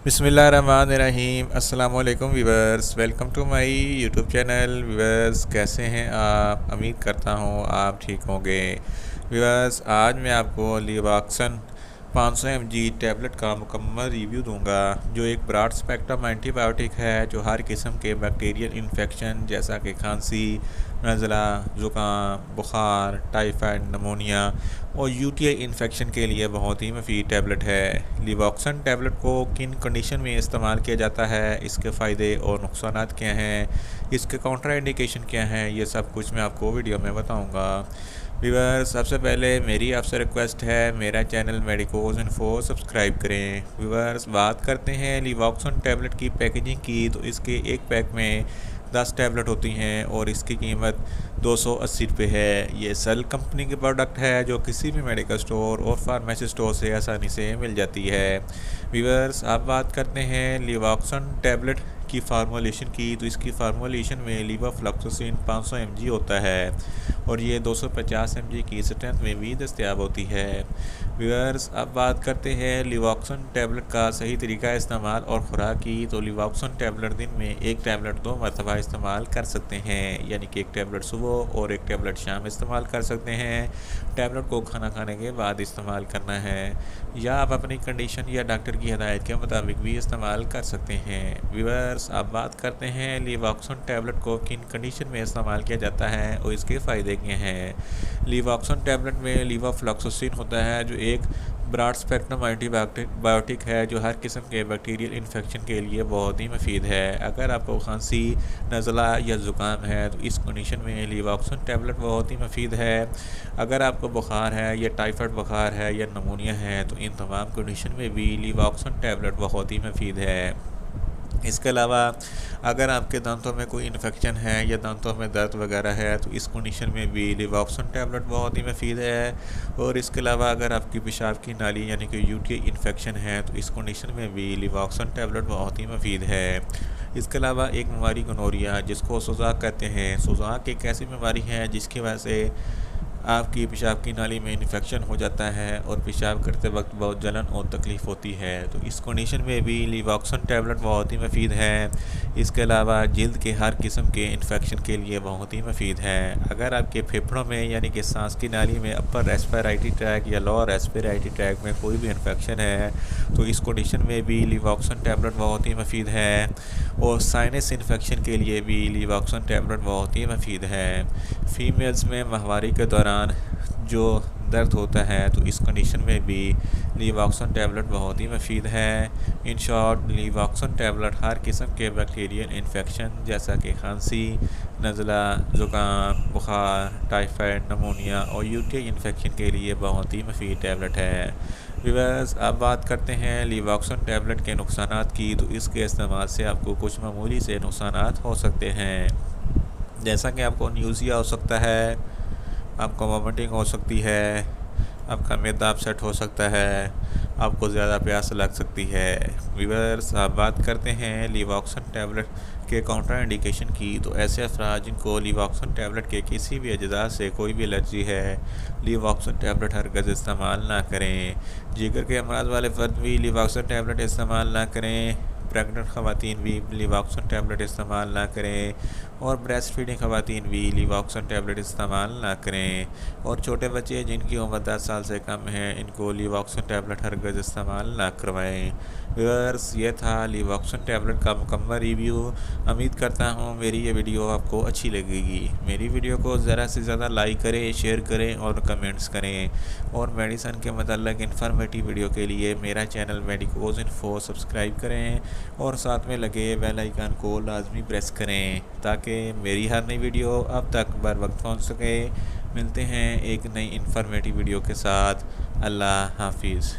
बिस्मिल्लाहिर्रहमानिर्रहीम। अस्सलाम वालेकुम viewers, welcome to my YouTube channel. Viewers, कैसे हैं आप? उम्मीद करता हूँ आप ठीक होंगे। व्यूअर्स, आज मैं आपको लिवाक्सन 500 mg टैबलेट का मुकम्मल रिव्यू दूंगा, जो एक ब्रॉड स्पेक्ट्रम एंटीबायोटिक है जो हर किस्म के बैक्टीरियल इन्फेक्शन जैसा कि खांसी, नज़ला, ज़ुकाम, बुखार, टाइफाइड, नमोनिया और यूटीआई इन्फेक्शन के लिए बहुत ही मुफीद टैबलेट है। लिवॉक्सन टैबलेट को किन कंडीशन में इस्तेमाल किया जाता है, इसके फ़ायदे और नुकसान क्या हैं, इसके काउंटर इंडिकेशन क्या हैं, ये सब कुछ मैं आपको वीडियो में बताऊंगा। व्यूअर्स, सबसे पहले मेरी आपसे रिक्वेस्ट है, मेरा चैनल मेडिकोज इन्फो सब्सक्राइब करें। व्यूअर्स, बात करते हैं लिवॉक्सन टैबलेट की पैकेजिंग की, तो इसके एक पैक में 10 टैबलेट होती हैं और इसकी कीमत 280 रुपये है। ये सल कंपनी की प्रोडक्ट है जो किसी भी मेडिकल स्टोर और फार्मेसी स्टोर से आसानी से मिल जाती है। व्यूअर्स, अब बात करते हैं लिवॉक्सन टैबलेट की फार्मूलेशन की, तो इसकी फार्मूलेशन में लीवाफ्लॉक्सासिन 500 mg होता है और ये 250 mg की स्ट्रेंथ में भी दस्तयाब होती है। व्यूअर्स, अब बात करते हैं लिवॉक्सन टैबलेट का सही तरीका इस्तेमाल और खुराक की, तो लिवॉक्सन टैबलेट दिन में एक टैबलेट 2 मरतबा इस्तेमाल कर सकते हैं, यानी कि एक टैबलेट सुबह और एक टैबलेट शाम इस्तेमाल कर सकते हैं। टैबलेट को खाना खाने के बाद इस्तेमाल करना है, या आप अपनी कंडीशन या डॉक्टर की हिदायत के मुताबिक भी इस्तेमाल कर सकते हैं। व्यूअर्स, अब बात करते हैं लिवॉक्सन टैबलेट को किन कंडीशन में इस्तेमाल किया जाता है और इसके फ़ायदे क्या हैं। लिवॉक्सन टैबलेट में लीवाफ्लॉक्सासिन होता है जो एक ब्रॉड स्पेक्ट्रम एंटीबायोटिक है जो हर किस्म के बैक्टीरियल इन्फेक्शन के लिए बहुत ही मुफीद है। अगर आपको खांसी, नज़ला या ज़ुकाम है तो इस कंडीशन में लिवॉक्सन टैबलेट बहुत ही मुफीद है। अगर आपको बुखार है या टाइफाइड बुखार है या नमोनिया है तो इन तमाम कंडीशन में भी लिवॉक्सन टैबलेट बहुत ही मुफीद है। इसके अलावा अगर आपके दांतों में कोई इन्फेक्शन है या दांतों में दर्द वगैरह है तो इस कंडीशन में भी लिवॉक्सन टैबलेट बहुत ही मुफीद है। और इसके अलावा अगर आपकी पेशाब की नाली यानी कि यूटीआई इन्फेक्शन है तो इस कंडीशन में भी लिवॉक्सन टैबलेट बहुत ही मुफीद है। इसके अलावा एक बीमारी गोनोरिया, जिसको सोजाक कहते हैं, सोजाक एक ऐसी बीमारी है जिसकी वजह से आपकी पेशाब की नाली में इन्फेक्शन हो जाता है और पेशाब करते वक्त बहुत जलन और तकलीफ़ होती है, तो इस कंडीशन में भी लिवॉक्सन टैबलेट बहुत ही मुफीद है। इसके अलावा जिल्द के हर किस्म के इन्फेक्शन के लिए बहुत ही मुफीद है। अगर आपके फेफड़ों में यानी कि सांस की नाली में अपर रेस्पिरेटरी ट्रैक या लोअर रेस्पिरेटरी ट्रैक में कोई भी इन्फेक्शन है तो इस कंडीशन में भी लिवॉक्सन टैबलेट बहुत ही मुफीद है। और साइनस इन्फेक्शन के लिए भी लिवॉक्सन टैबलेट बहुत ही मुफीद है। फीमेल्स में माहवारी के दौरान जो दर्द होता है तो इस कंडीशन में भी लिवॉक्सन टैबलेट बहुत ही मुफीद है। इन शॉर्ट, लिवॉक्सन टैबलेट हर किस्म के बैक्टीरियल इन्फेक्शन जैसा कि खांसी, नज़ला, ज़ुकाम, बुखार, टाइफाइड, नमोनिया और यूटीआई इन्फेक्शन के लिए बहुत ही मुफीद टैबलेट है। व्यूअर्स, अब बात करते हैं लिवॉक्सन टैबलेट के नुकसानात की, तो इसके इस्तेमाल से आपको कुछ मामूली से नुकसानात हो सकते हैं, जैसा कि आपको न्यूज़िया हो सकता है, आपको वॉमिटिंग हो सकती है, आपका मैदा अपसेट हो सकता है, आपको ज़्यादा प्यास लग सकती है। व्यूअर्स, आप बात करते हैं लिवॉक्सन टैबलेट के काउंटर इंडिकेशन की, तो ऐसे अफराद जिनको लिवॉक्सन टैबलेट के किसी भी अज्जा से कोई भी एलर्जी है, लिवॉक्सन टैबलेट हरगिज़ इस्तेमाल ना करें। जिगर के अमराज वाले फ़र्द भी लिवॉक्सन टैबलेट इस्तेमाल ना करें। प्रेग्नेंट ख़वातीन भी लिवॉक्सन टैबलेट इस्तेमाल ना करें और ब्रेस्ट फीडिंग ख़वातीन भी लिवॉक्सन टैबलेट इस्तेमाल ना करें। और छोटे बच्चे जिनकी उम्र 10 साल से कम है, इनको लिवॉक्सन टैबलेट हरगिज़ इस्तेमाल ना करवाएं। व्यूअर्स, ये था लिवॉक्सन टैबलेट का मुकम्मल रिव्यू। उम्मीद करता हूँ मेरी ये वीडियो आपको अच्छी लगेगी। मेरी वीडियो को ज़्यादा से ज़्यादा लाइक करें, शेयर करें और कमेंट्स करें। और मेडिसन के मतलब इन्फॉर्मेटिव वीडियो के लिए मेरा चैनल मेडिकोज इन्फो सब्सक्राइब करें और साथ में लगे बेल आइकन को लाजमी प्रेस करें ताकि मेरी हर नई वीडियो अब तक बर वक्त पहुँच सके। मिलते हैं एक नई इन्फॉर्मेटिव वीडियो के साथ। अल्लाह हाफिज़।